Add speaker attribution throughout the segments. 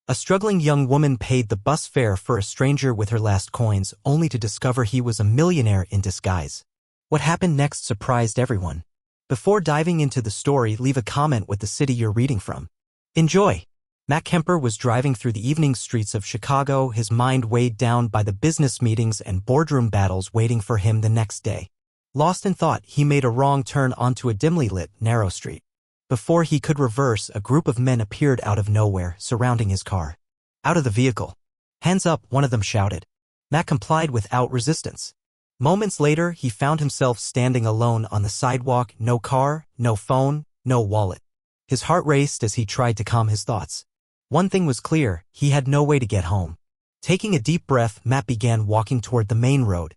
Speaker 1: A struggling young woman paid the bus fare for a stranger with her last coins, only to discover he was a millionaire in disguise. What happened next surprised everyone. Before diving into the story, leave a comment with the city you're reading from. Enjoy! Matt Kemper was driving through the evening streets of Chicago, his mind weighed down by the business meetings and boardroom battles waiting for him the next day. Lost in thought, he made a wrong turn onto a dimly lit, narrow street. Before he could reverse, a group of men appeared out of nowhere, surrounding his car. Out of the vehicle. Hands up, one of them shouted. Matt complied without resistance. Moments later, he found himself standing alone on the sidewalk, no car, no phone, no wallet. His heart raced as he tried to calm his thoughts. One thing was clear, he had no way to get home. Taking a deep breath, Matt began walking toward the main road.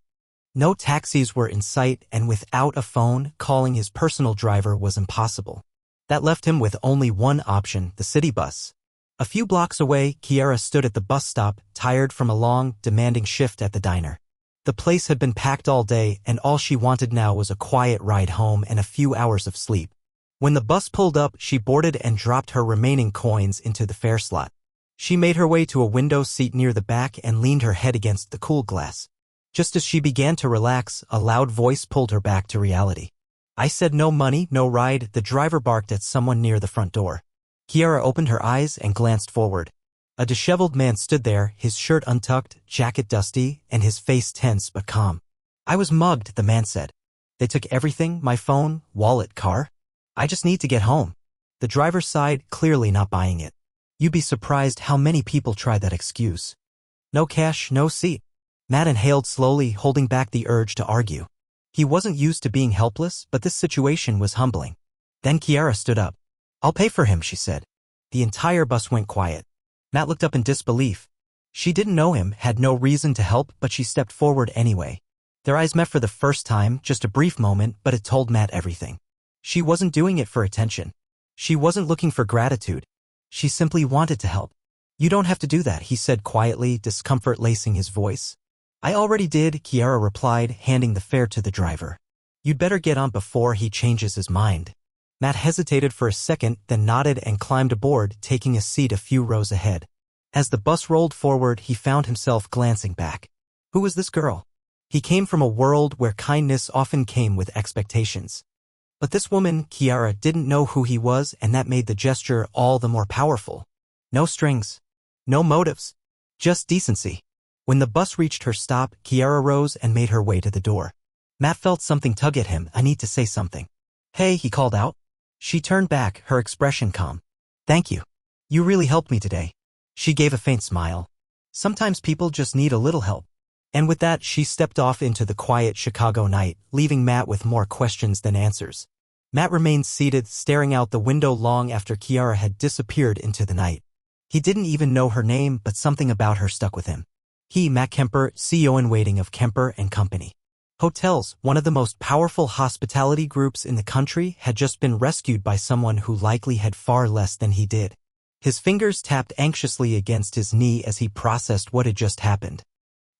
Speaker 1: No taxis were in sight, and without a phone, calling his personal driver was impossible. That left him with only one option, the city bus. A few blocks away, Kiara stood at the bus stop, tired from a long, demanding shift at the diner. The place had been packed all day, and all she wanted now was a quiet ride home and a few hours of sleep. When the bus pulled up, she boarded and dropped her remaining coins into the fare slot. She made her way to a window seat near the back and leaned her head against the cool glass. Just as she began to relax, a loud voice pulled her back to reality. "I said no money, no ride," the driver barked at someone near the front door. Kiara opened her eyes and glanced forward. A disheveled man stood there, his shirt untucked, jacket dusty, and his face tense but calm. "I was mugged," the man said. "They took everything, my phone, wallet, car. I just need to get home." The driver sighed, clearly not buying it. "You'd be surprised how many people try that excuse. No cash, no seat." Matt inhaled slowly, holding back the urge to argue. He wasn't used to being helpless, but this situation was humbling. Then Kiara stood up. "I'll pay for him," she said. The entire bus went quiet. Matt looked up in disbelief. She didn't know him, had no reason to help, but she stepped forward anyway. Their eyes met for the first time, just a brief moment, but it told Matt everything. She wasn't doing it for attention. She wasn't looking for gratitude. She simply wanted to help. "You don't have to do that," he said quietly, discomfort lacing his voice. "I already did," Kiara replied, handing the fare to the driver. "You'd better get on before he changes his mind." Matt hesitated for a second, then nodded and climbed aboard, taking a seat a few rows ahead. As the bus rolled forward, he found himself glancing back. Who was this girl? He came from a world where kindness often came with expectations. But this woman, Kiara, didn't know who he was, and that made the gesture all the more powerful. No strings. No motives. Just decency. When the bus reached her stop, Kiara rose and made her way to the door. Matt felt something tug at him. "I need to say something." "Hey," he called out. She turned back, her expression calm. "Thank you. You really helped me today." She gave a faint smile. Sometimes people just need a little help. And with that, she stepped off into the quiet Chicago night, leaving Matt with more questions than answers. Matt remained seated, staring out the window long after Kiara had disappeared into the night. He didn't even know her name, but something about her stuck with him. He, Matt Kemper, CEO-in-waiting of Kemper & Company. Hotels, one of the most powerful hospitality groups in the country, had just been rescued by someone who likely had far less than he did. His fingers tapped anxiously against his knee as he processed what had just happened.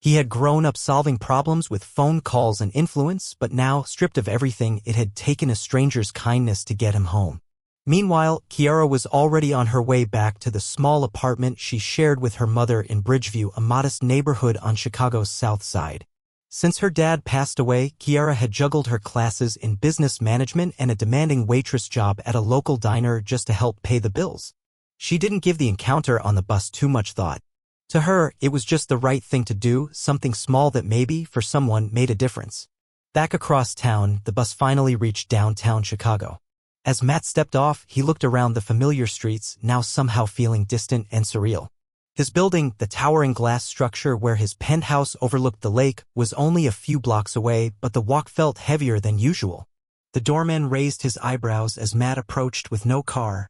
Speaker 1: He had grown up solving problems with phone calls and influence, but now, stripped of everything, it had taken a stranger's kindness to get him home. Meanwhile, Kiara was already on her way back to the small apartment she shared with her mother in Bridgeview, a modest neighborhood on Chicago's South Side. Since her dad passed away, Kiara had juggled her classes in business management and a demanding waitress job at a local diner just to help pay the bills. She didn't give the encounter on the bus too much thought. To her, it was just the right thing to do, something small that maybe, for someone, made a difference. Back across town, the bus finally reached downtown Chicago. As Matt stepped off, he looked around the familiar streets, now somehow feeling distant and surreal. His building, the towering glass structure where his penthouse overlooked the lake, was only a few blocks away, but the walk felt heavier than usual. The doorman raised his eyebrows as Matt approached with no car,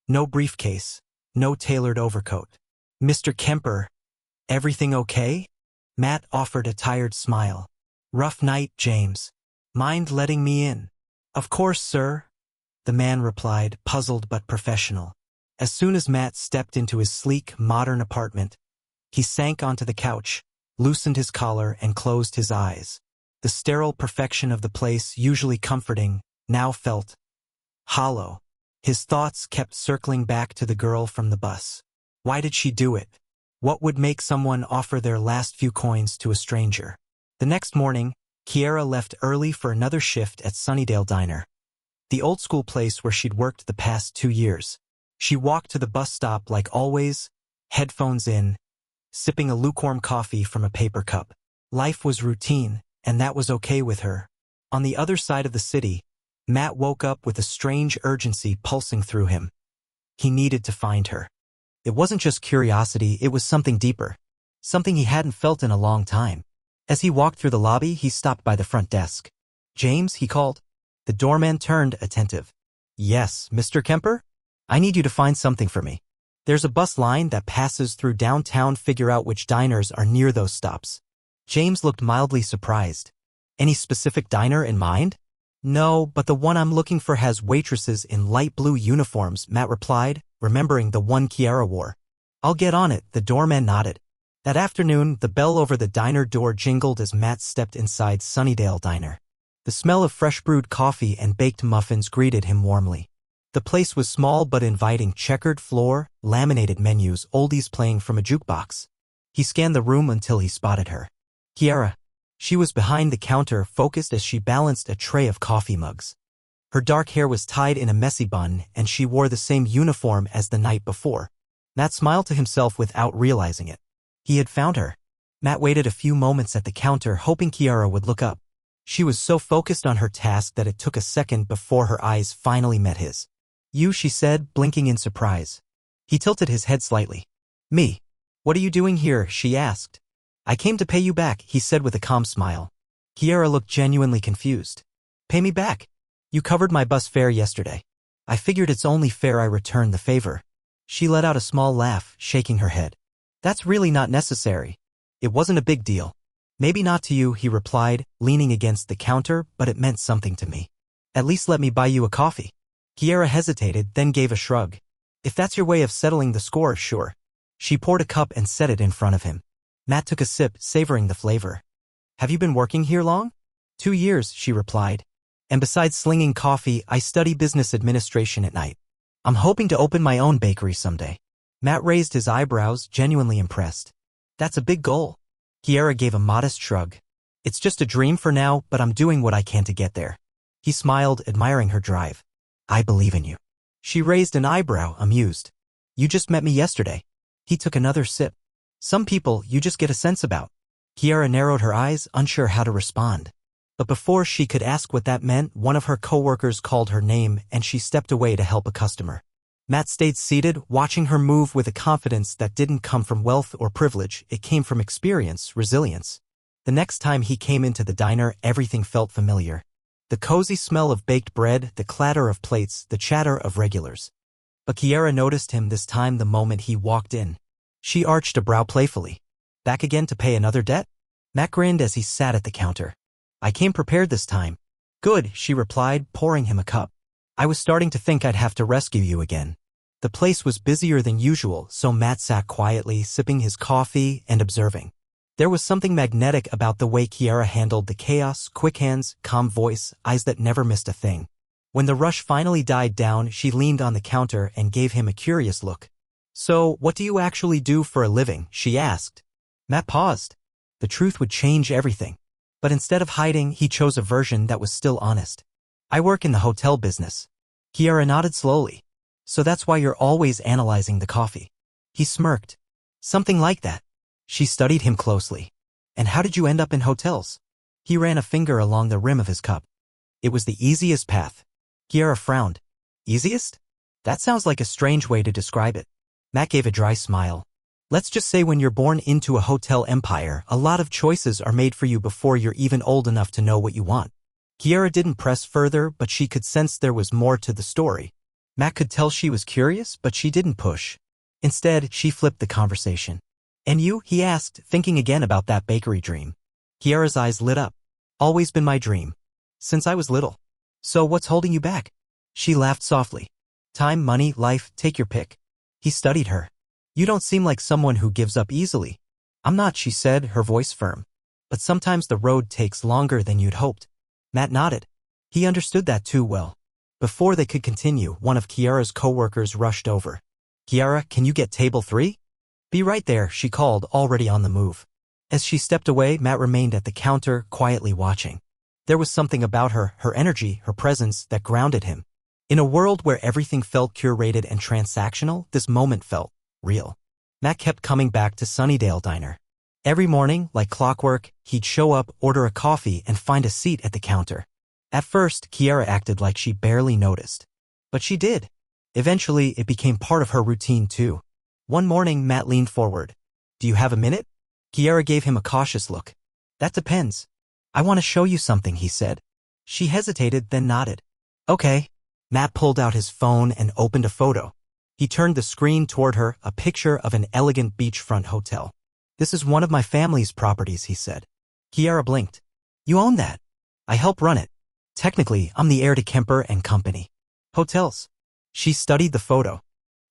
Speaker 1: no briefcase, no tailored overcoat. "Mr. Kemper, everything okay?" Matt offered a tired smile. "Rough night, James. Mind letting me in?" "Of course, sir," the man replied, puzzled but professional. As soon as Matt stepped into his sleek, modern apartment, he sank onto the couch, loosened his collar, and closed his eyes. The sterile perfection of the place, usually comforting, now felt hollow. His thoughts kept circling back to the girl from the bus. Why did she do it? What would make someone offer their last few coins to a stranger? The next morning, Kiara left early for another shift at Sunnydale Diner, the old-school place where she'd worked the past 2 years. She walked to the bus stop like always, headphones in, sipping a lukewarm coffee from a paper cup. Life was routine, and that was okay with her. On the other side of the city, Matt woke up with a strange urgency pulsing through him. He needed to find her. It wasn't just curiosity, it was something deeper. Something he hadn't felt in a long time. As he walked through the lobby, he stopped by the front desk. "James," he called. The doorman turned attentive. "Yes, Mr. Kemper? I need you to find something for me. There's a bus line that passes through downtown. Figure out which diners are near those stops." James looked mildly surprised. "Any specific diner in mind?" "No, but the one I'm looking for has waitresses in light blue uniforms," Matt replied, remembering the one Kiara wore. "I'll get on it," the doorman nodded. That afternoon, the bell over the diner door jingled as Matt stepped inside Sunnydale Diner. The smell of fresh brewed coffee and baked muffins greeted him warmly. The place was small but inviting, checkered floor, laminated menus, oldies playing from a jukebox. He scanned the room until he spotted her. Kiara. She was behind the counter, focused as she balanced a tray of coffee mugs. Her dark hair was tied in a messy bun, and she wore the same uniform as the night before. Matt smiled to himself without realizing it. He had found her. Matt waited a few moments at the counter, hoping Kiara would look up. She was so focused on her task that it took a second before her eyes finally met his. "You," she said, blinking in surprise. He tilted his head slightly. "Me? What are you doing here?" she asked. "I came to pay you back," he said with a calm smile. Kiara looked genuinely confused. "Pay me back? You covered my bus fare yesterday. I figured it's only fair I return the favor." She let out a small laugh, shaking her head. "That's really not necessary. It wasn't a big deal." "Maybe not to you," he replied, leaning against the counter, "but it meant something to me. At least let me buy you a coffee." Kiara hesitated, then gave a shrug. "If that's your way of settling the score, sure." She poured a cup and set it in front of him. Matt took a sip, savoring the flavor. "Have you been working here long?" 2 years, she replied. "And besides slinging coffee, I study business administration at night. I'm hoping to open my own bakery someday." Matt raised his eyebrows, genuinely impressed. "That's a big goal." Kiara gave a modest shrug. "It's just a dream for now, but I'm doing what I can to get there." He smiled, admiring her drive. "I believe in you." She raised an eyebrow, amused. "You just met me yesterday." He took another sip. "Some people you just get a sense about." Kiara narrowed her eyes, unsure how to respond. But before she could ask what that meant, one of her coworkers called her name, and she stepped away to help a customer. Matt stayed seated, watching her move with a confidence that didn't come from wealth or privilege. It came from experience, resilience. The next time he came into the diner, everything felt familiar. The cozy smell of baked bread, the clatter of plates, the chatter of regulars. But Kiara noticed him this time the moment he walked in. She arched a brow playfully. "Back again to pay another debt?" Matt grinned as he sat at the counter. "I came prepared this time." "Good," she replied, pouring him a cup. "I was starting to think I'd have to rescue you again." The place was busier than usual, so Matt sat quietly, sipping his coffee and observing. There was something magnetic about the way Kiara handled the chaos, quick hands, calm voice, eyes that never missed a thing. When the rush finally died down, she leaned on the counter and gave him a curious look. "So, what do you actually do for a living?" she asked. Matt paused. The truth would change everything. But instead of hiding, he chose a version that was still honest. "I work in the hotel business." Kiara nodded slowly. "So that's why you're always analyzing the coffee." He smirked. "Something like that." She studied him closely. "And how did you end up in hotels?" He ran a finger along the rim of his cup. "It was the easiest path." Kiara frowned. "Easiest? That sounds like a strange way to describe it." Matt gave a dry smile. "Let's just say when you're born into a hotel empire, a lot of choices are made for you before you're even old enough to know what you want." Kiara didn't press further, but she could sense there was more to the story. Matt could tell she was curious, but she didn't push. Instead, she flipped the conversation. "And you?" he asked, thinking again about that bakery dream. Kiara's eyes lit up. "Always been my dream. Since I was little." "So what's holding you back?" She laughed softly. "Time, money, life, take your pick." He studied her. "You don't seem like someone who gives up easily." "I'm not," she said, her voice firm. "But sometimes the road takes longer than you'd hoped." Matt nodded. He understood that too well. Before they could continue, one of Kiara's coworkers rushed over. "Kiara, can you get table 3? Be right there, she called, already on the move. As she stepped away, Matt remained at the counter, quietly watching. There was something about her energy, her presence, that grounded him. In a world where everything felt curated and transactional, this moment felt real. Matt kept coming back to Sunnydale Diner. Every morning, like clockwork, he'd show up, order a coffee, and find a seat at the counter. At first, Kiara acted like she barely noticed. But she did. Eventually, it became part of her routine too. One morning, Matt leaned forward. Do you have a minute? Kiara gave him a cautious look. That depends. I want to show you something, he said. She hesitated, then nodded. Okay. Matt pulled out his phone and opened a photo. He turned the screen toward her, a picture of an elegant beachfront hotel. This is one of my family's properties, he said. Kiara blinked. You own that? I help run it. Technically, I'm the heir to Kemper and Company. Hotels. She studied the photo.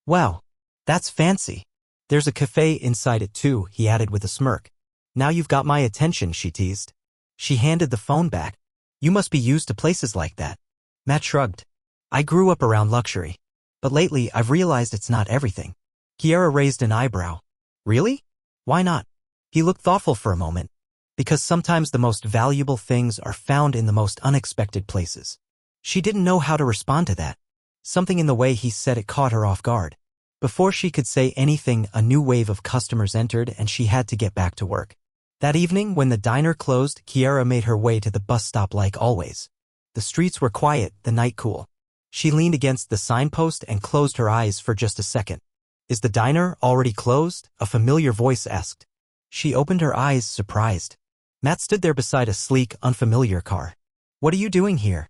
Speaker 1: Wow. That's fancy. There's a cafe inside it too, he added with a smirk. Now you've got my attention, she teased. She handed the phone back. You must be used to places like that. Matt shrugged. I grew up around luxury. But lately, I've realized it's not everything. Kiara raised an eyebrow. Really? Why not? He looked thoughtful for a moment. Because sometimes the most valuable things are found in the most unexpected places. She didn't know how to respond to that. Something in the way he said it caught her off guard. Before she could say anything, a new wave of customers entered and she had to get back to work. That evening, when the diner closed, Kiara made her way to the bus stop like always. The streets were quiet, the night cool. She leaned against the signpost and closed her eyes for just a second. Is the diner already closed? A familiar voice asked. She opened her eyes, surprised. Matt stood there beside a sleek, unfamiliar car. What are you doing here?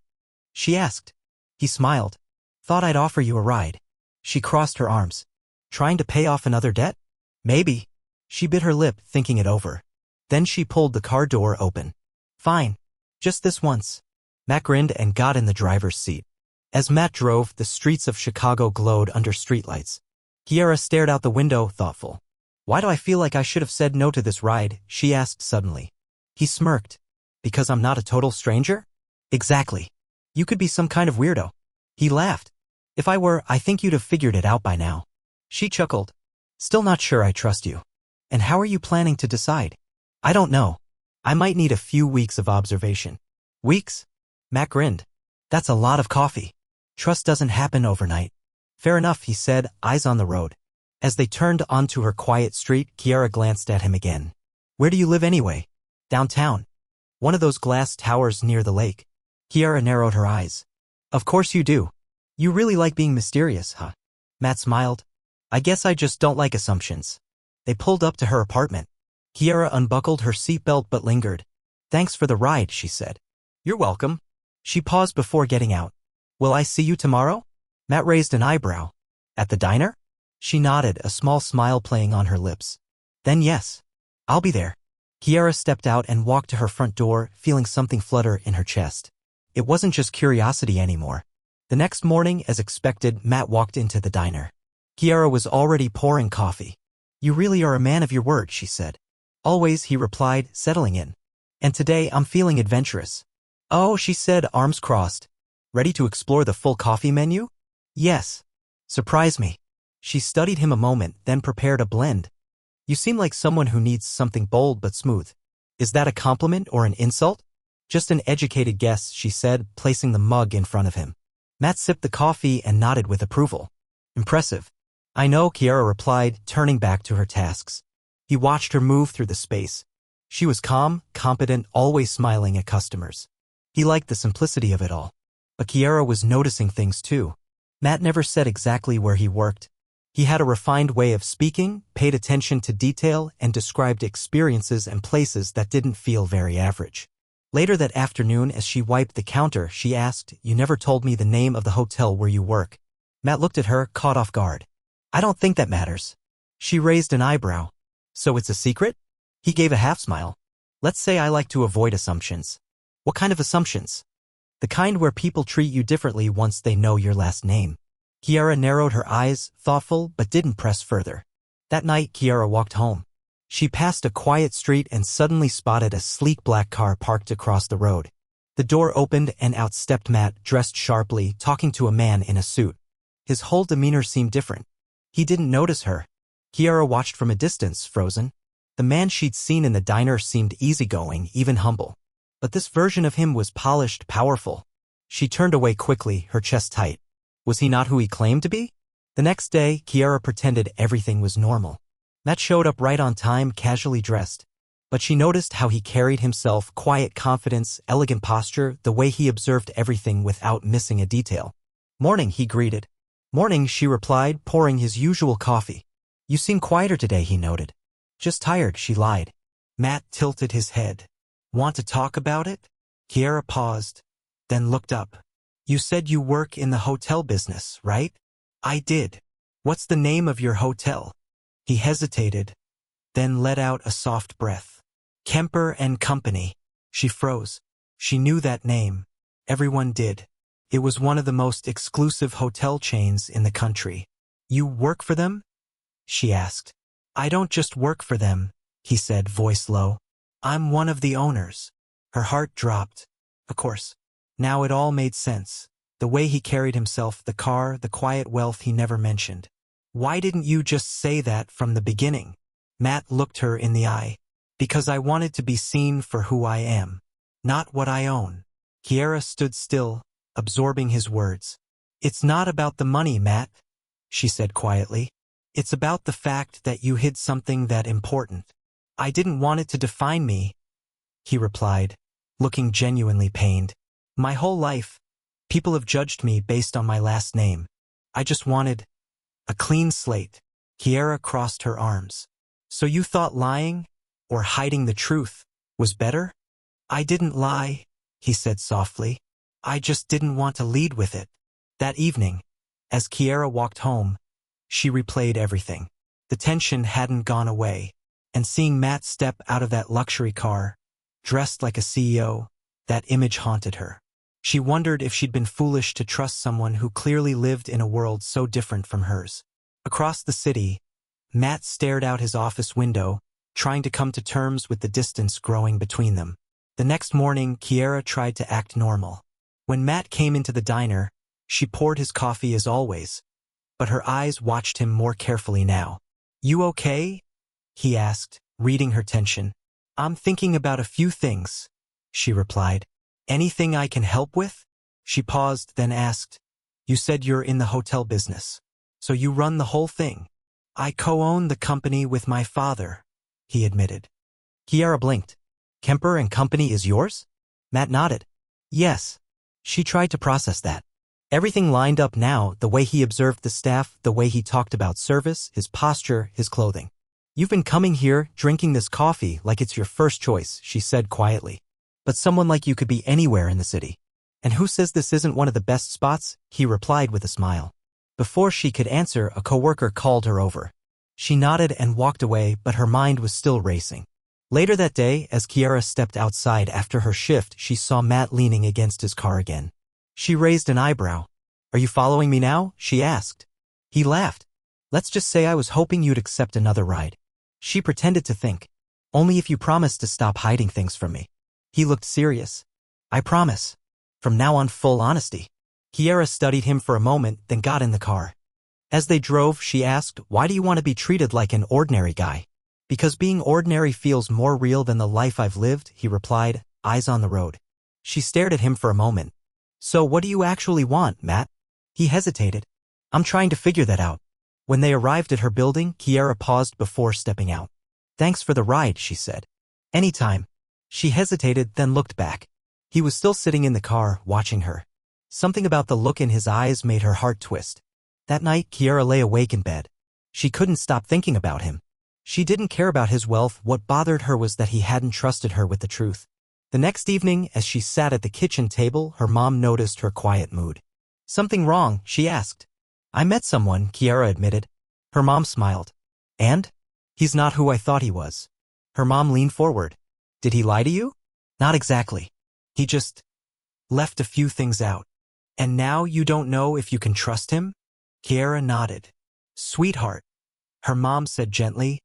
Speaker 1: She asked. He smiled. Thought I'd offer you a ride. She crossed her arms. Trying to pay off another debt? Maybe. She bit her lip, thinking it over. Then she pulled the car door open. Fine. Just this once. Matt grinned and got in the driver's seat. As Matt drove, the streets of Chicago glowed under streetlights. Kiara stared out the window, thoughtful. Why do I feel like I should have said no to this ride? She asked suddenly. He smirked. Because I'm not a total stranger? Exactly. You could be some kind of weirdo. He laughed. If I were, I think you'd have figured it out by now. She chuckled. Still not sure I trust you. And how are you planning to decide? I don't know. I might need a few weeks of observation. Weeks? Matt grinned. That's a lot of coffee. Trust doesn't happen overnight. Fair enough, he said, eyes on the road. As they turned onto her quiet street, Kiara glanced at him again. Where do you live anyway? Downtown. One of those glass towers near the lake. Kiara narrowed her eyes. Of course you do. You really like being mysterious, huh? Matt smiled. I guess I just don't like assumptions. They pulled up to her apartment. Kiara unbuckled her seatbelt but lingered. Thanks for the ride, she said. You're welcome. She paused before getting out. Will I see you tomorrow? Matt raised an eyebrow. At the diner? She nodded, a small smile playing on her lips. Then yes. I'll be there. Kiara stepped out and walked to her front door, feeling something flutter in her chest. It wasn't just curiosity anymore. The next morning, as expected, Matt walked into the diner. Kiara was already pouring coffee. You really are a man of your word, she said. Always, he replied, settling in. And today, I'm feeling adventurous. Oh, she said, arms crossed. Ready to explore the full coffee menu? Yes. Surprise me. She studied him a moment, then prepared a blend. You seem like someone who needs something bold but smooth. Is that a compliment or an insult? Just an educated guess, she said, placing the mug in front of him. Matt sipped the coffee and nodded with approval. Impressive. I know, Kiara replied, turning back to her tasks. He watched her move through the space. She was calm, competent, always smiling at customers. He liked the simplicity of it all. But Kiara was noticing things too. Matt never said exactly where he worked. He had a refined way of speaking, paid attention to detail, and described experiences and places that didn't feel very average. Later that afternoon, as she wiped the counter, she asked, You never told me the name of the hotel where you work. Matt looked at her, caught off guard. I don't think that matters. She raised an eyebrow. So it's a secret? He gave a half smile. Let's say I like to avoid assumptions. What kind of assumptions? The kind where people treat you differently once they know your last name. Kiara narrowed her eyes, thoughtful, but didn't press further. That night, Kiara walked home. She passed a quiet street and suddenly spotted a sleek black car parked across the road. The door opened and out stepped Matt, dressed sharply, talking to a man in a suit. His whole demeanor seemed different. He didn't notice her. Kiara watched from a distance, frozen. The man she'd seen in the diner seemed easygoing, even humble. But this version of him was polished, powerful. She turned away quickly, her chest tight. Was he not who he claimed to be? The next day, Kiara pretended everything was normal. Matt showed up right on time, casually dressed. But she noticed how he carried himself, quiet confidence, elegant posture, the way he observed everything without missing a detail. "Morning," he greeted. "Morning," she replied, pouring his usual coffee. "You seem quieter today," he noted. "Just tired," she lied. Matt tilted his head. "Want to talk about it?" Kiara paused, then looked up. "You said you work in the hotel business, right?" "I did." "What's the name of your hotel?" He hesitated, then let out a soft breath. "Kemper and Company." She froze. She knew that name. Everyone did. It was one of the most exclusive hotel chains in the country. "You work for them?" she asked. "I don't just work for them," he said, voice low. "I'm one of the owners." Her heart dropped. Of course. Now it all made sense. The way he carried himself, the car, the quiet wealth he never mentioned. "Why didn't you just say that from the beginning?" Matt looked her in the eye. "Because I wanted to be seen for who I am, not what I own." Kiara stood still, absorbing his words. "It's not about the money, Matt," she said quietly. "It's about the fact that you hid something that important." "I didn't want it to define me," he replied, looking genuinely pained. "My whole life, people have judged me based on my last name. I just wanted a clean slate." Kiara crossed her arms. "So you thought lying, or hiding the truth, was better?" "I didn't lie," he said softly. "I just didn't want to lead with it." That evening, as Kiara walked home, she replayed everything. The tension hadn't gone away, and seeing Matt step out of that luxury car, dressed like a CEO, that image haunted her. She wondered if she'd been foolish to trust someone who clearly lived in a world so different from hers. Across the city, Matt stared out his office window, trying to come to terms with the distance growing between them. The next morning, Kiara tried to act normal. When Matt came into the diner, she poured his coffee as always, but her eyes watched him more carefully now. "You okay?" he asked, reading her tension. "I'm thinking about a few things," she replied. "Anything I can help with?" She paused, then asked, "You said you're in the hotel business, so you run the whole thing?" "I co-own the company with my father," he admitted. Kiara blinked. "Kemper and Company is yours?" Matt nodded. "Yes." She tried to process that. Everything lined up now, the way he observed the staff, the way he talked about service, his posture, his clothing. "You've been coming here, drinking this coffee like it's your first choice," she said quietly. "But someone like you could be anywhere in the city." "And who says this isn't one of the best spots?" he replied with a smile. Before she could answer, a coworker called her over. She nodded and walked away, but her mind was still racing. Later that day, as Kiara stepped outside after her shift, she saw Matt leaning against his car again. She raised an eyebrow. "Are you following me now?" she asked. He laughed. "Let's just say I was hoping you'd accept another ride." She pretended to think. "Only if you promise to stop hiding things from me." He looked serious. "I promise. From now on, full honesty." Kiara studied him for a moment, then got in the car. As they drove, she asked, "Why do you want to be treated like an ordinary guy?" "Because being ordinary feels more real than the life I've lived," he replied, eyes on the road. She stared at him for a moment. "So what do you actually want, Matt?" He hesitated. "I'm trying to figure that out." When they arrived at her building, Kiara paused before stepping out. "Thanks for the ride," she said. "Anytime." She hesitated, then looked back. He was still sitting in the car, watching her. Something about the look in his eyes made her heart twist. That night, Kiara lay awake in bed. She couldn't stop thinking about him. She didn't care about his wealth. What bothered her was that he hadn't trusted her with the truth. The next evening, as she sat at the kitchen table, her mom noticed her quiet mood. "Something wrong?" she asked. "I met someone," Kiara admitted. Her mom smiled. "And?" "He's not who I thought he was." Her mom leaned forward. "Did he lie to you?" "Not exactly. He just left a few things out." "And now you don't know if you can trust him?" Kiara nodded. "Sweetheart," her mom said gently,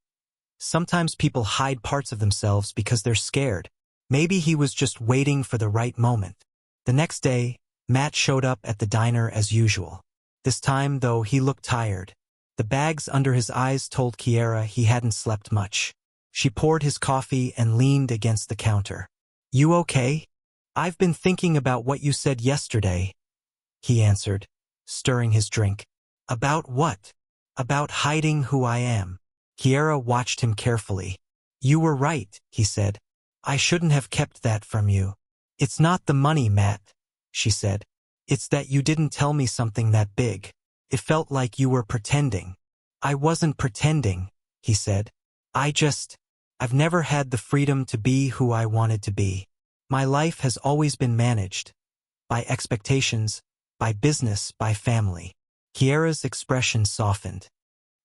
Speaker 1: "sometimes people hide parts of themselves because they're scared. Maybe he was just waiting for the right moment." The next day, Matt showed up at the diner as usual. This time, though, he looked tired. The bags under his eyes told Kiara he hadn't slept much. She poured his coffee and leaned against the counter. "You okay?" "I've been thinking about what you said yesterday," he answered, stirring his drink. "About what?" "About hiding who I am." Kiara watched him carefully. "You were right," he said. "I shouldn't have kept that from you." "It's not the money, Matt," she said. "It's that you didn't tell me something that big. It felt like you were pretending." "I wasn't pretending," he said. I've never had the freedom to be who I wanted to be. My life has always been managed. By expectations, by business, by family." Kiara's expression softened.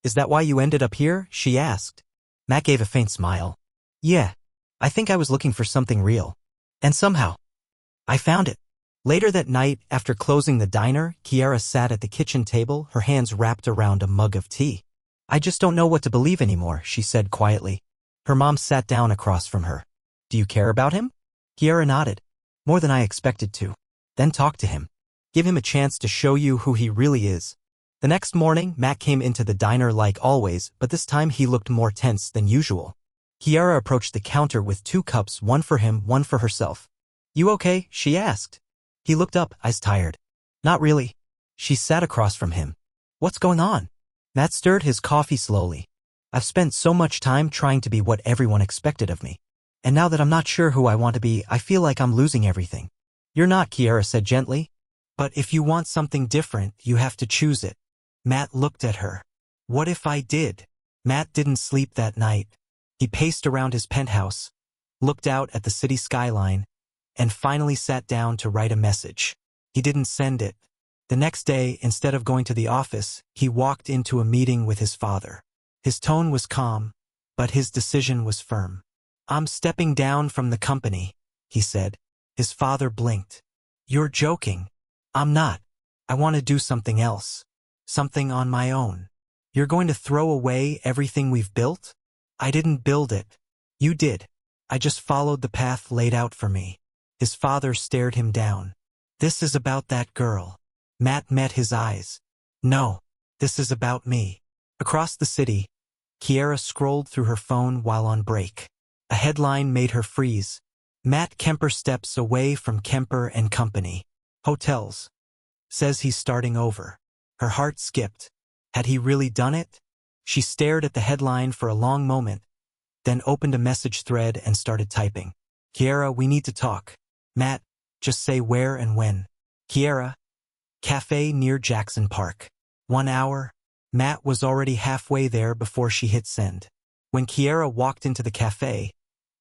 Speaker 1: "Is that why you ended up here?" she asked. Matt gave a faint smile. "Yeah, I think I was looking for something real. And somehow, I found it." Later that night, after closing the diner, Kiara sat at the kitchen table, her hands wrapped around a mug of tea. "I just don't know what to believe anymore," she said quietly. Her mom sat down across from her. "Do you care about him?" Kiara nodded. "More than I expected to." "Then talk to him. Give him a chance to show you who he really is." The next morning, Matt came into the diner like always, but this time he looked more tense than usual. Kiara approached the counter with 2 cups, one for him, one for herself. "You okay?" she asked. He looked up, eyes tired. "Not really." She sat across from him. "What's going on?" Matt stirred his coffee slowly. "I've spent so much time trying to be what everyone expected of me. And now that I'm not sure who I want to be, I feel like I'm losing everything." "You're not," Kiara said gently. "But if you want something different, you have to choose it." Matt looked at her. "What if I did?" Matt didn't sleep that night. He paced around his penthouse, looked out at the city skyline, and finally sat down to write a message. He didn't send it. The next day, instead of going to the office, he walked into a meeting with his father. His tone was calm, but his decision was firm. "I'm stepping down from the company," he said. His father blinked. "You're joking." "I'm not. I want to do something else. Something on my own." "You're going to throw away everything we've built?" "I didn't build it. You did. I just followed the path laid out for me." His father stared him down. "This is about that girl." Matt met his eyes. "No, this is about me." Across the city, Kiara scrolled through her phone while on break. A headline made her freeze. "Matt Kemper steps away from Kemper and Company. Hotels. Says he's starting over." Her heart skipped. Had he really done it? She stared at the headline for a long moment, then opened a message thread and started typing. "Kiara, we need to talk." "Matt, just say where and when." "Kiara, cafe near Jackson Park. 1 hour." Matt was already halfway there before she hit send. When Kiara walked into the cafe,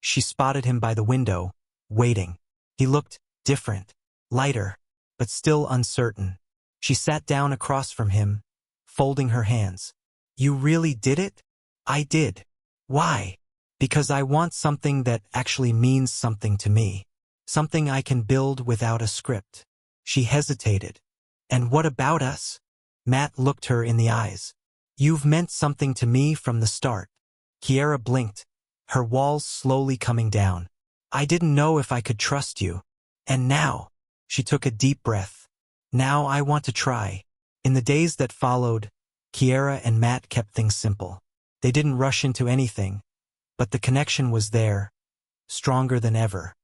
Speaker 1: she spotted him by the window, waiting. He looked different, lighter, but still uncertain. She sat down across from him, folding her hands. "You really did it?" "I did." "Why?" "Because I want something that actually means something to me. Something I can build without a script." She hesitated. "And what about us?" Matt looked her in the eyes. "You've meant something to me from the start." Kiara blinked, her walls slowly coming down. "I didn't know if I could trust you. And now," she took a deep breath, "now I want to try." In the days that followed, Kiara and Matt kept things simple. They didn't rush into anything, but the connection was there, stronger than ever.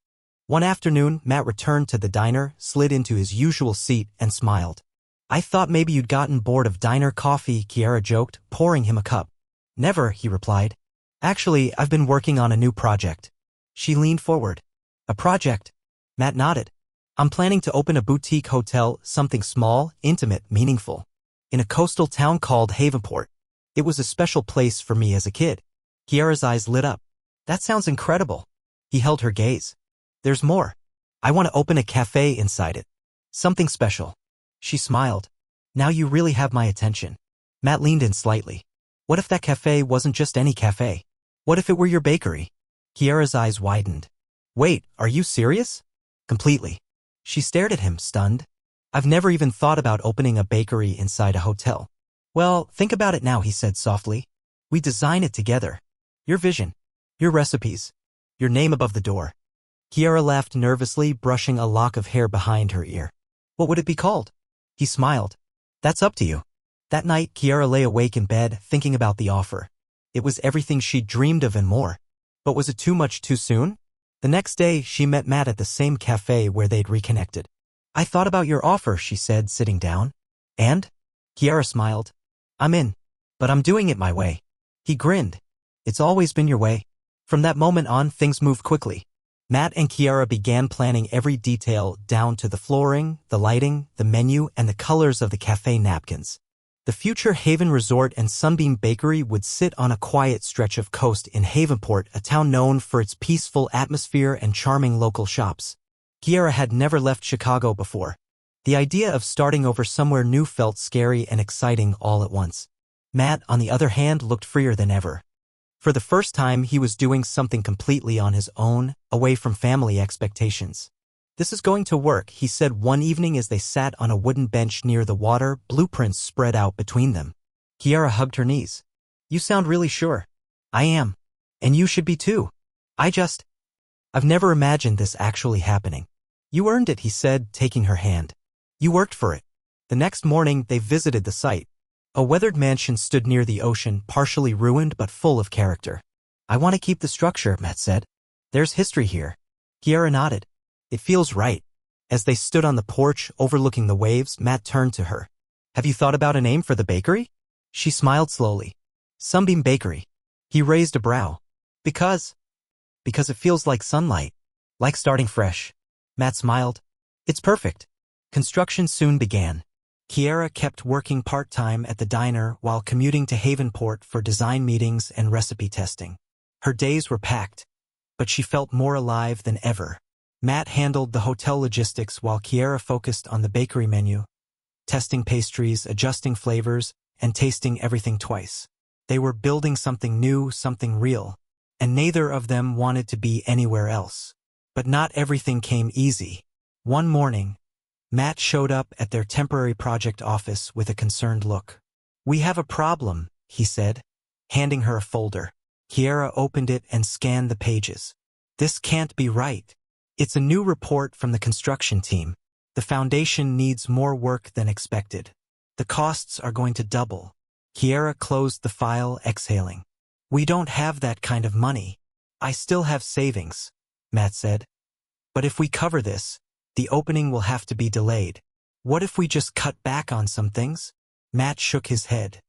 Speaker 1: One afternoon, Matt returned to the diner, slid into his usual seat, and smiled. "I thought maybe you'd gotten bored of diner coffee," Kiara joked, pouring him a cup. "Never," he replied. "Actually, I've been working on a new project." She leaned forward. "A project?" Matt nodded. "I'm planning to open a boutique hotel, something small, intimate, meaningful, in a coastal town called Havenport. It was a special place for me as a kid." Kiara's eyes lit up. "That sounds incredible." He held her gaze. "There's more. I want to open a cafe inside it. Something special." She smiled. "Now you really have my attention." Matt leaned in slightly. "What if that cafe wasn't just any cafe? What if it were your bakery?" Kiara's eyes widened. "Wait, are you serious?" "Completely." She stared at him, stunned. "I've never even thought about opening a bakery inside a hotel." "Well, think about it now," he said softly. "We design it together. Your vision, your recipes, your name above the door." Kiara laughed nervously, brushing a lock of hair behind her ear. "What would it be called?" He smiled. "That's up to you." That night, Kiara lay awake in bed, thinking about the offer. It was everything she'd dreamed of and more. But was it too much too soon? The next day, she met Matt at the same cafe where they'd reconnected. I thought about your offer, she said, sitting down. And? Kiara smiled. I'm in. But I'm doing it my way. He grinned. It's always been your way. From that moment on, things moved quickly. Matt and Kiara began planning every detail down to the flooring, the lighting, the menu, and the colors of the cafe napkins. The future Haven Resort and Sunbeam Bakery would sit on a quiet stretch of coast in Havenport, a town known for its peaceful atmosphere and charming local shops. Kiara had never left Chicago before. The idea of starting over somewhere new felt scary and exciting all at once. Matt, on the other hand, looked freer than ever. For the first time, he was doing something completely on his own, away from family expectations. This is going to work, he said one evening as they sat on a wooden bench near the water, blueprints spread out between them. Kiara hugged her knees. You sound really sure. I am. And you should be too. I've never imagined this actually happening. You earned it, he said, taking her hand. You worked for it. The next morning, they visited the site. A weathered mansion stood near the ocean, partially ruined but full of character. I want to keep the structure, Matt said. There's history here. Kiara nodded. It feels right. As they stood on the porch overlooking the waves, Matt turned to her. Have you thought about a name for the bakery? She smiled slowly. Sunbeam Bakery. He raised a brow. Because it feels like sunlight. Like starting fresh. Matt smiled. It's perfect. Construction soon began. Kiara kept working part-time at the diner while commuting to Havenport for design meetings and recipe testing. Her days were packed, but she felt more alive than ever. Matt handled the hotel logistics while Kiara focused on the bakery menu, testing pastries, adjusting flavors, and tasting everything twice. They were building something new, something real, and neither of them wanted to be anywhere else. But not everything came easy. One morning, Matt showed up at their temporary project office with a concerned look. We have a problem, he said, handing her a folder. Kiara opened it and scanned the pages. This can't be right. It's a new report from the construction team. The foundation needs more work than expected. The costs are going to double. Kiara closed the file, exhaling. We don't have that kind of money. I still have savings, Matt said. But if we cover this, the opening will have to be delayed. What if we just cut back on some things? Matt shook his head.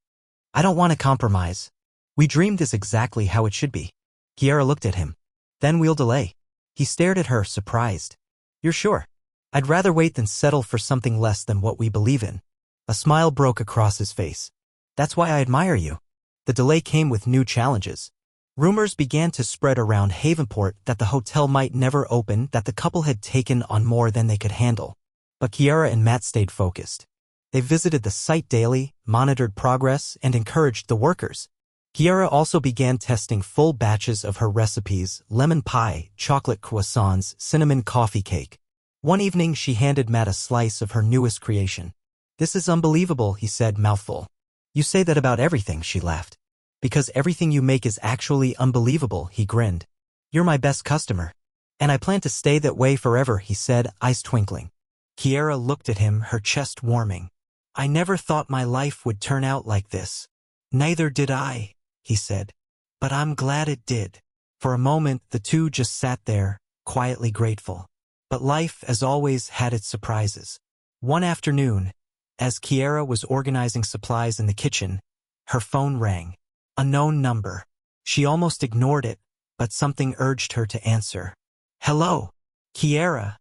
Speaker 1: I don't want to compromise. We dreamed this exactly how it should be. Kiara looked at him. Then we'll delay. He stared at her, surprised. You're sure? I'd rather wait than settle for something less than what we believe in. A smile broke across his face. That's why I admire you. The delay came with new challenges. Rumors began to spread around Havenport that the hotel might never open, that the couple had taken on more than they could handle. But Kiara and Matt stayed focused. They visited the site daily, monitored progress, and encouraged the workers. Kiara also began testing full batches of her recipes: lemon pie, chocolate croissants, cinnamon coffee cake. One evening, she handed Matt a slice of her newest creation. This is unbelievable, he said, mouthful. You say that about everything, she laughed. Because everything you make is actually unbelievable, he grinned. You're my best customer. And I plan to stay that way forever, he said, eyes twinkling. Kiara looked at him, her chest warming. I never thought my life would turn out like this. Neither did I, he said. But I'm glad it did. For a moment, the two just sat there, quietly grateful. But life, as always, had its surprises. One afternoon, as Kiara was organizing supplies in the kitchen, her phone rang. A known number. She almost ignored it, but something urged her to answer. Hello, Kiara,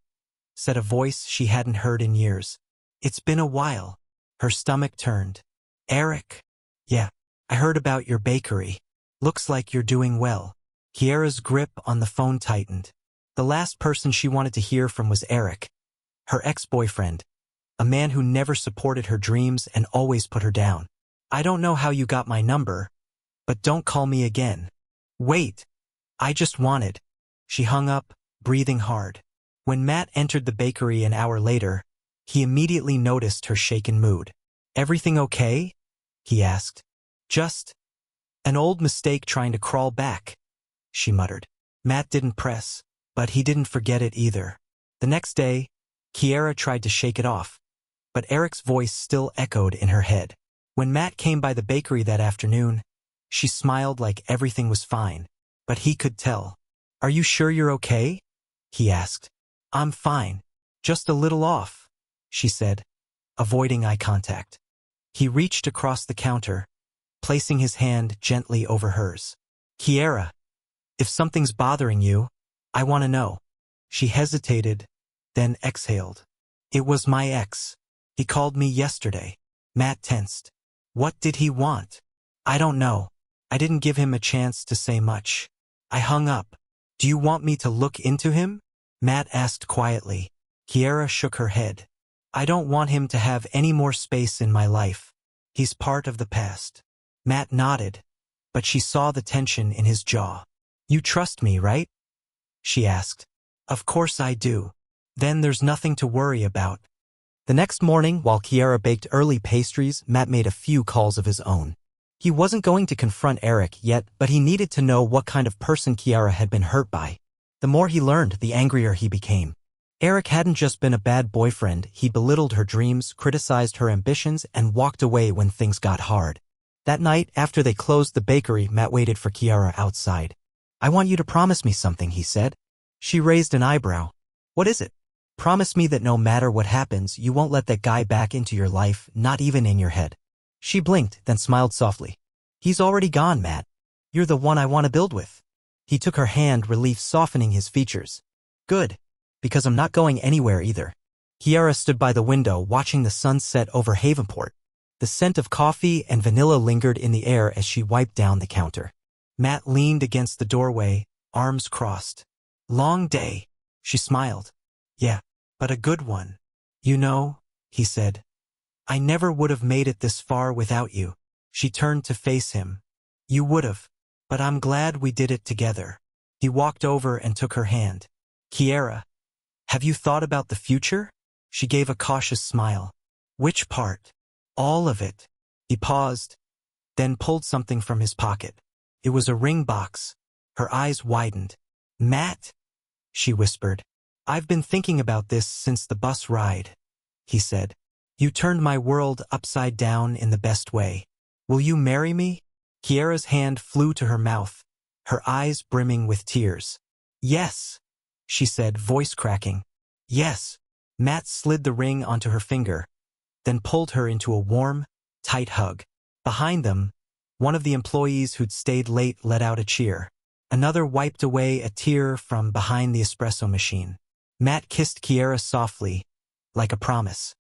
Speaker 1: said a voice she hadn't heard in years. It's been a while. Her stomach turned. Eric? Yeah, I heard about your bakery. Looks like you're doing well. Kiara's grip on the phone tightened. The last person she wanted to hear from was Eric, her ex-boyfriend, a man who never supported her dreams and always put her down. I don't know how you got my number, but don't call me again. Wait, I just wanted. She hung up, breathing hard. When Matt entered the bakery an hour later, he immediately noticed her shaken mood. Everything okay? He asked. Just an old mistake trying to crawl back, she muttered. Matt didn't press, but he didn't forget it either. The next day, Kiara tried to shake it off, but Eric's voice still echoed in her head. When Matt came by the bakery that afternoon, she smiled like everything was fine, but he could tell. "Are you sure you're okay?" he asked. "I'm fine. Just a little off," she said, avoiding eye contact. He reached across the counter, placing his hand gently over hers. "Kiara, if something's bothering you, I want to know." She hesitated, then exhaled. "It was my ex. He called me yesterday." Matt tensed. What did he want? "I don't know. I didn't give him a chance to say much. I hung up." "Do you want me to look into him?" Matt asked quietly. Kiara shook her head. "I don't want him to have any more space in my life. He's part of the past." Matt nodded, but she saw the tension in his jaw. "You trust me, right?" she asked. "Of course I do." "Then there's nothing to worry about." The next morning, while Kiara baked early pastries, Matt made a few calls of his own. He wasn't going to confront Eric yet, but he needed to know what kind of person Kiara had been hurt by. The more he learned, the angrier he became. Eric hadn't just been a bad boyfriend, he belittled her dreams, criticized her ambitions, and walked away when things got hard. That night, after they closed the bakery, Matt waited for Kiara outside. "I want you to promise me something," he said. She raised an eyebrow. "What is it?" "Promise me that no matter what happens, you won't let that guy back into your life, not even in your head." She blinked, then smiled softly. "He's already gone, Matt. You're the one I want to build with." He took her hand, relief softening his features. "Good, because I'm not going anywhere either." Kiara stood by the window, watching the sun set over Havenport. The scent of coffee and vanilla lingered in the air as she wiped down the counter. Matt leaned against the doorway, arms crossed. "Long day," she smiled. "Yeah, but a good one. You know," he said, "I never would have made it this far without you." She turned to face him. "You would have, but I'm glad we did it together." He walked over and took her hand. "Kiara, have you thought about the future?" She gave a cautious smile. "Which part?" "All of it." He paused, then pulled something from his pocket. It was a ring box. Her eyes widened. "Matt," she whispered. "I've been thinking about this since the bus ride," he said. "You turned my world upside down in the best way. Will you marry me?" Kiara's hand flew to her mouth, her eyes brimming with tears. "Yes," she said, voice cracking. "Yes." Matt slid the ring onto her finger, then pulled her into a warm, tight hug. Behind them, one of the employees who'd stayed late let out a cheer. Another wiped away a tear from behind the espresso machine. Matt kissed Kiara softly, like a promise.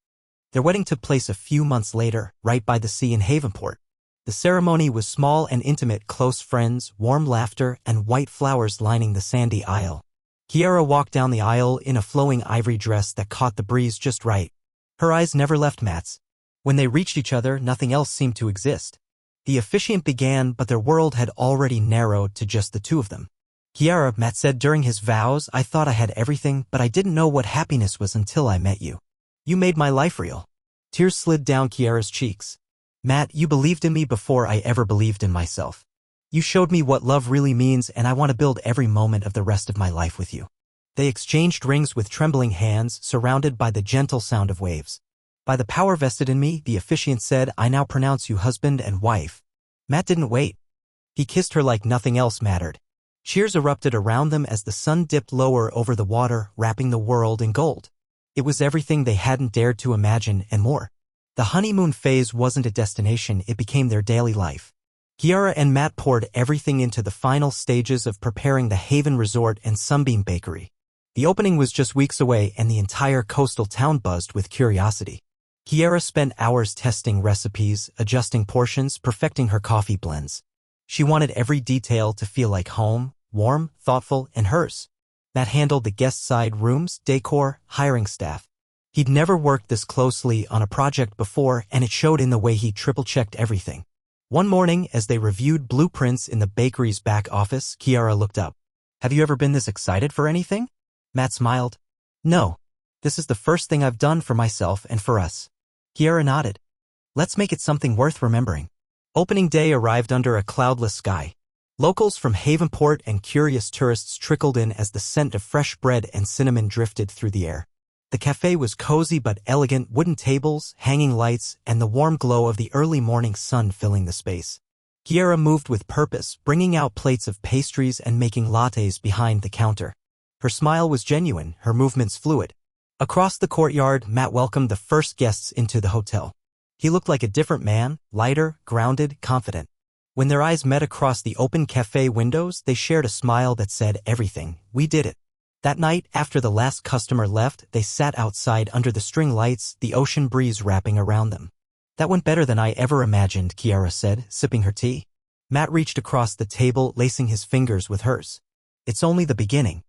Speaker 1: Their wedding took place a few months later, right by the sea in Havenport. The ceremony was small and intimate, close friends, warm laughter, and white flowers lining the sandy aisle. Kiara walked down the aisle in a flowing ivory dress that caught the breeze just right. Her eyes never left Matt's. When they reached each other, nothing else seemed to exist. The officiant began, but their world had already narrowed to just the two of them. "Kiara," Matt said during his vows, "I thought I had everything, but I didn't know what happiness was until I met you. You made my life real." Tears slid down Kiara's cheeks. "Matt, you believed in me before I ever believed in myself. You showed me what love really means, and I want to build every moment of the rest of my life with you." They exchanged rings with trembling hands, surrounded by the gentle sound of waves. "By the power vested in me," the officiant said, "I now pronounce you husband and wife." Matt didn't wait. He kissed her like nothing else mattered. Cheers erupted around them as the sun dipped lower over the water, wrapping the world in gold. It was everything they hadn't dared to imagine and more. The honeymoon phase wasn't a destination, it became their daily life. Kiara and Matt poured everything into the final stages of preparing the Haven Resort and Sunbeam Bakery. The opening was just weeks away and the entire coastal town buzzed with curiosity. Kiara spent hours testing recipes, adjusting portions, perfecting her coffee blends. She wanted every detail to feel like home, warm, thoughtful, and hers. Matt handled the guest side rooms, decor, hiring staff. He'd never worked this closely on a project before, and it showed in the way he triple-checked everything. One morning, as they reviewed blueprints in the bakery's back office, Kiara looked up. "Have you ever been this excited for anything?" Matt smiled. "No. This is the first thing I've done for myself and for us." Kiara nodded. "Let's make it something worth remembering." Opening day arrived under a cloudless sky. Locals from Havenport and curious tourists trickled in as the scent of fresh bread and cinnamon drifted through the air. The cafe was cozy but elegant, wooden tables, hanging lights, and the warm glow of the early morning sun filling the space. Kiara moved with purpose, bringing out plates of pastries and making lattes behind the counter. Her smile was genuine, her movements fluid. Across the courtyard, Matt welcomed the first guests into the hotel. He looked like a different man, lighter, grounded, confident. When their eyes met across the open cafe windows, they shared a smile that said everything. We did it. That night, after the last customer left, they sat outside under the string lights, the ocean breeze wrapping around them. That went better than I ever imagined, Kiara said, sipping her tea. Matt reached across the table, lacing his fingers with hers. It's only the beginning.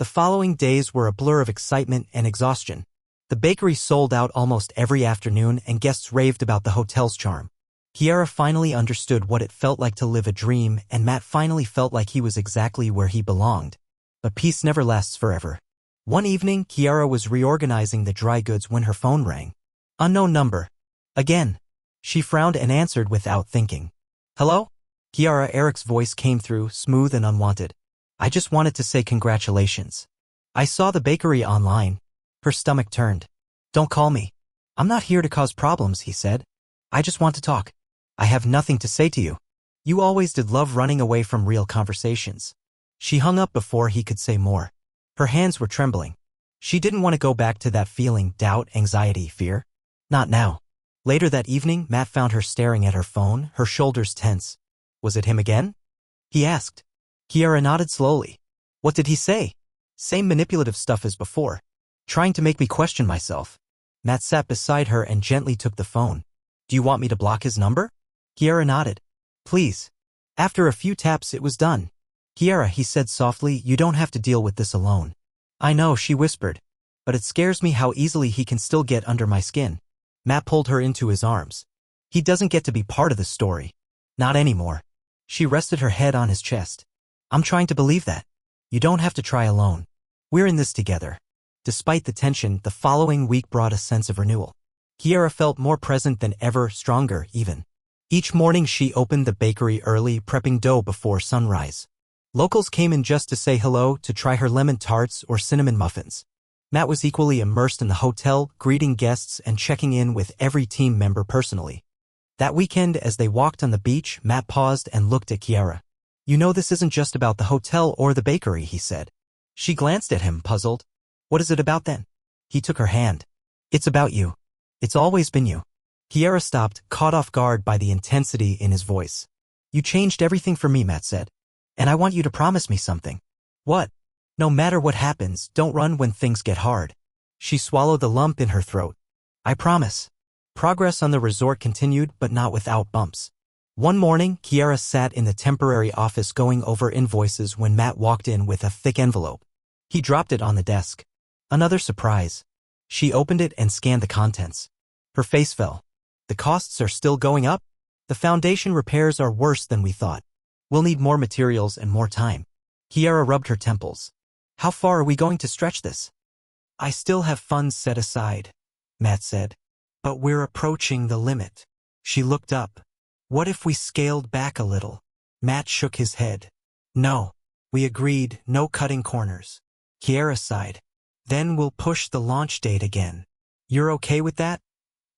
Speaker 1: The following days were a blur of excitement and exhaustion. The bakery sold out almost every afternoon and guests raved about the hotel's charm. Kiara finally understood what it felt like to live a dream, and Matt finally felt like he was exactly where he belonged. But peace never lasts forever. One evening, Kiara was reorganizing the dry goods when her phone rang. Unknown number. Again. She frowned and answered without thinking. Hello? Kiara, Eric's voice came through, smooth and unwanted. I just wanted to say congratulations. I saw the bakery online. Her stomach turned. Don't call me. I'm not here to cause problems, he said. I just want to talk. I have nothing to say to you. You always did love running away from real conversations. She hung up before he could say more. Her hands were trembling. She didn't want to go back to that feeling, doubt, anxiety, fear. Not now. Later that evening, Matt found her staring at her phone, her shoulders tense. Was it him again? He asked. Kiara nodded slowly. What did he say? Same manipulative stuff as before. Trying to make me question myself. Matt sat beside her and gently took the phone. Do you want me to block his number? Kiara nodded. Please. After a few taps, it was done. Kiara, he said softly, you don't have to deal with this alone. I know, she whispered. But it scares me how easily he can still get under my skin. Matt pulled her into his arms. He doesn't get to be part of the story. Not anymore. She rested her head on his chest. I'm trying to believe that. You don't have to try alone. We're in this together. Despite the tension, the following week brought a sense of renewal. Kiara felt more present than ever, stronger even. Each morning she opened the bakery early, prepping dough before sunrise. Locals came in just to say hello, to try her lemon tarts or cinnamon muffins. Matt was equally immersed in the hotel, greeting guests and checking in with every team member personally. That weekend, as they walked on the beach, Matt paused and looked at Kiara. You know this isn't just about the hotel or the bakery, he said. She glanced at him, puzzled. What is it about then? He took her hand. It's about you. It's always been you. Kiara stopped, caught off guard by the intensity in his voice. You changed everything for me, Matt said. And I want you to promise me something. What? No matter what happens, don't run when things get hard. She swallowed the lump in her throat. I promise. Progress on the resort continued, but not without bumps. One morning, Kiara sat in the temporary office going over invoices when Matt walked in with a thick envelope. He dropped it on the desk. Another surprise. She opened it and scanned the contents. Her face fell. The costs are still going up? The foundation repairs are worse than we thought. We'll need more materials and more time. Kiara rubbed her temples. How far are we going to stretch this? I still have funds set aside, Matt said. But we're approaching the limit. She looked up. What if we scaled back a little? Matt shook his head. No. We agreed, no cutting corners. Kiara sighed. Then we'll push the launch date again. You're okay with that?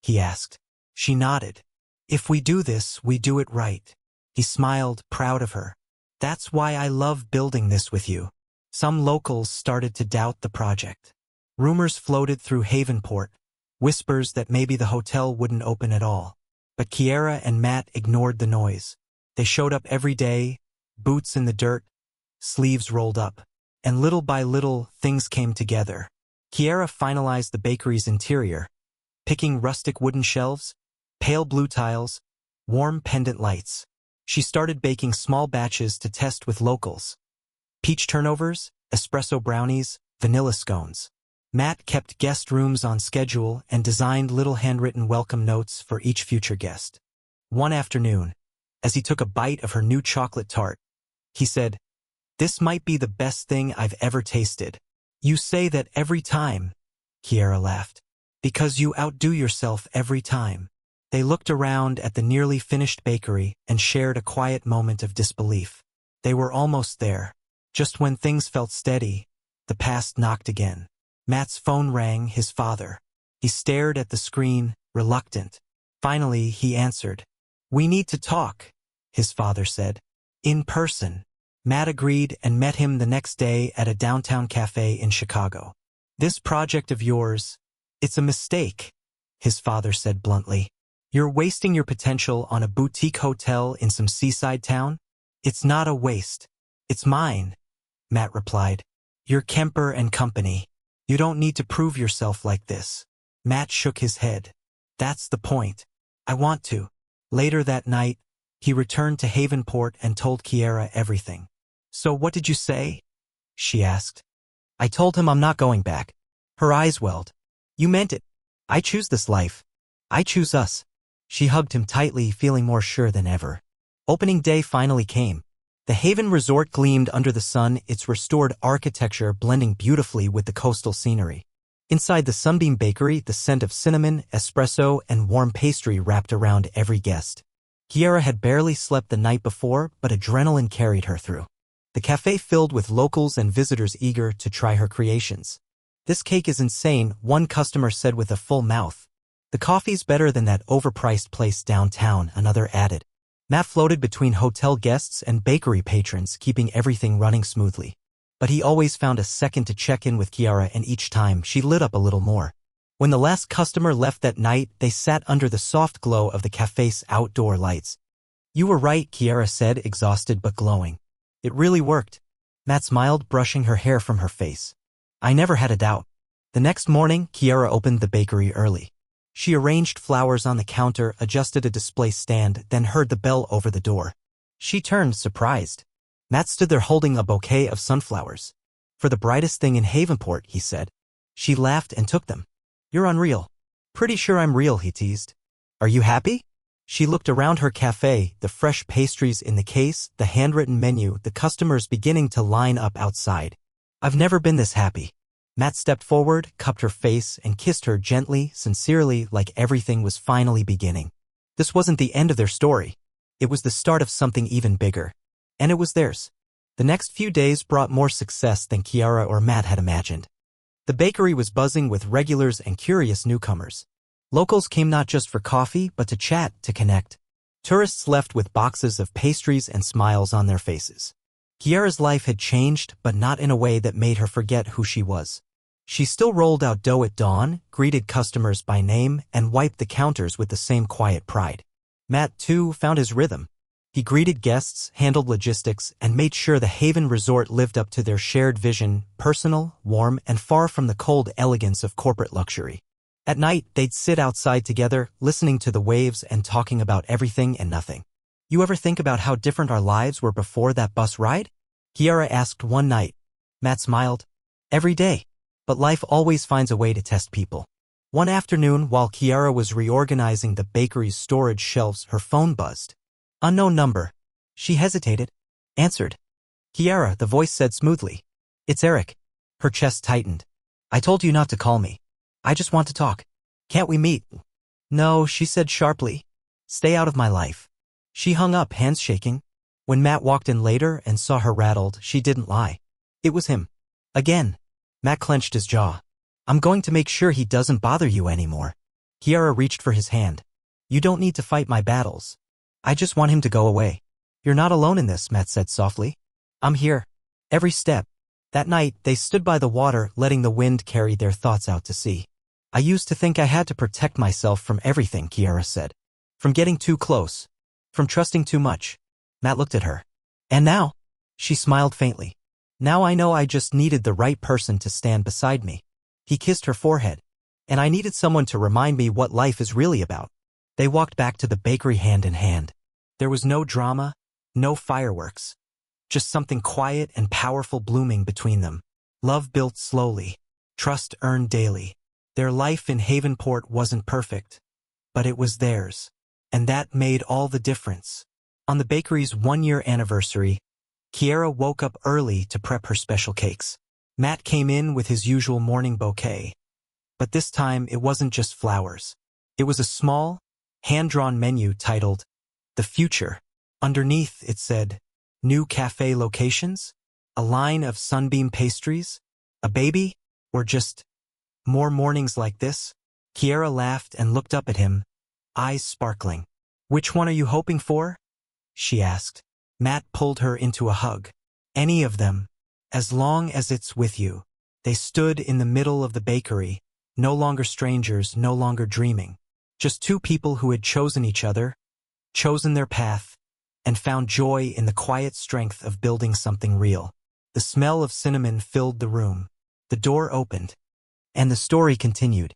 Speaker 1: He asked. She nodded. If we do this, we do it right. He smiled, proud of her. That's why I love building this with you. Some locals started to doubt the project. Rumors floated through Havenport, whispers that maybe the hotel wouldn't open at all. But Kiara and Matt ignored the noise. They showed up every day, boots in the dirt, sleeves rolled up. And little by little, things came together. Kiara finalized the bakery's interior, picking rustic wooden shelves, pale blue tiles, warm pendant lights. She started baking small batches to test with locals. Peach turnovers, espresso brownies, vanilla scones. Matt kept guest rooms on schedule and designed little handwritten welcome notes for each future guest. One afternoon, as he took a bite of her new chocolate tart, he said, This might be the best thing I've ever tasted. You say that every time, Kiara laughed. Because you outdo yourself every time. They looked around at the nearly finished bakery and shared a quiet moment of disbelief. They were almost there. Just when things felt steady, the past knocked again. Matt's phone rang, his father. He stared at the screen, reluctant. Finally, he answered. "We need to talk," his father said. "In person." Matt agreed and met him the next day at a downtown cafe in Chicago. "This project of yours, it's a mistake," his father said bluntly. "You're wasting your potential on a boutique hotel in some seaside town." "It's not a waste. It's mine," Matt replied. "You're Kemper and Company. You don't need to prove yourself like this." Matt shook his head. "That's the point. I want to." Later that night, he returned to Havenport and told Kiara everything. "So what did you say?" she asked. "I told him I'm not going back." Her eyes welled. "You meant it. I choose this life. I choose us." She hugged him tightly, feeling more sure than ever. Opening day finally came. The Haven Resort gleamed under the sun, its restored architecture blending beautifully with the coastal scenery. Inside the Sunbeam bakery, the scent of cinnamon, espresso, and warm pastry wrapped around every guest. Kiara had barely slept the night before, but adrenaline carried her through. The cafe filled with locals and visitors eager to try her creations. "This cake is insane," one customer said with a full mouth. "The coffee's better than that overpriced place downtown," another added. Matt floated between hotel guests and bakery patrons, keeping everything running smoothly. But he always found a second to check in with Kiara, and each time she lit up a little more. When the last customer left that night, they sat under the soft glow of the cafe's outdoor lights. "You were right," Kiara said, exhausted but glowing. "It really worked." Matt smiled, brushing her hair from her face. "I never had a doubt." The next morning, Kiara opened the bakery early. She arranged flowers on the counter, adjusted a display stand, then heard the bell over the door. She turned, surprised. Matt stood there holding a bouquet of sunflowers. "For the brightest thing in Havenport," he said. She laughed and took them. "You're unreal." "Pretty sure I'm real," he teased. "Are you happy?" She looked around her cafe, the fresh pastries in the case, the handwritten menu, the customers beginning to line up outside. "I've never been this happy." Matt stepped forward, cupped her face, and kissed her gently, sincerely, like everything was finally beginning. This wasn't the end of their story. It was the start of something even bigger. And it was theirs. The next few days brought more success than Kiara or Matt had imagined. The bakery was buzzing with regulars and curious newcomers. Locals came not just for coffee, but to chat, to connect. Tourists left with boxes of pastries and smiles on their faces. Kiara's life had changed, but not in a way that made her forget who she was. She still rolled out dough at dawn, greeted customers by name, and wiped the counters with the same quiet pride. Matt, too, found his rhythm. He greeted guests, handled logistics, and made sure the Haven Resort lived up to their shared vision, personal, warm, and far from the cold elegance of corporate luxury. At night, they'd sit outside together, listening to the waves and talking about everything and nothing. "You ever think about how different our lives were before that bus ride?" Kiara asked one night. Matt smiled. "Every day. But life always finds a way to test people." One afternoon, while Kiara was reorganizing the bakery's storage shelves, her phone buzzed. "Unknown number." She hesitated. "Answered." "Kiara," the voice said smoothly. "It's Eric." Her chest tightened. "I told you not to call me. I just want to talk. Can't we meet?" "No," she said sharply. "Stay out of my life." She hung up, hands shaking. When Matt walked in later and saw her rattled, she didn't lie. It was him. Again. Matt clenched his jaw. "I'm going to make sure he doesn't bother you anymore." Kiara reached for his hand. "You don't need to fight my battles. I just want him to go away." "You're not alone in this," Matt said softly. "I'm here. Every step." That night, they stood by the water, letting the wind carry their thoughts out to sea. "I used to think I had to protect myself from everything," Kiara said. "From getting too close. From trusting too much." Matt looked at her. "And now?" She smiled faintly. "Now I know I just needed the right person to stand beside me." He kissed her forehead. "And I needed someone to remind me what life is really about." They walked back to the bakery hand in hand. There was no drama, no fireworks. Just something quiet and powerful blooming between them. Love built slowly. Trust earned daily. Their life in Havenport wasn't perfect, but it was theirs. And that made all the difference. On the bakery's one-year anniversary, Kiara woke up early to prep her special cakes. Matt came in with his usual morning bouquet. But this time, it wasn't just flowers. It was a small, hand-drawn menu titled, "The Future." Underneath, it said, "New cafe locations? A line of Sunbeam pastries? A baby? Or just More mornings like this? Kiara laughed and looked up at him, eyes sparkling. Which one are you hoping for? She asked. Matt pulled her into a hug. Any of them, as long as it's with you. They stood in the middle of the bakery, no longer strangers, no longer dreaming. Just two people who had chosen each other, chosen their path, and found joy in the quiet strength of building something real. The smell of cinnamon filled the room. The door opened, and the story continued.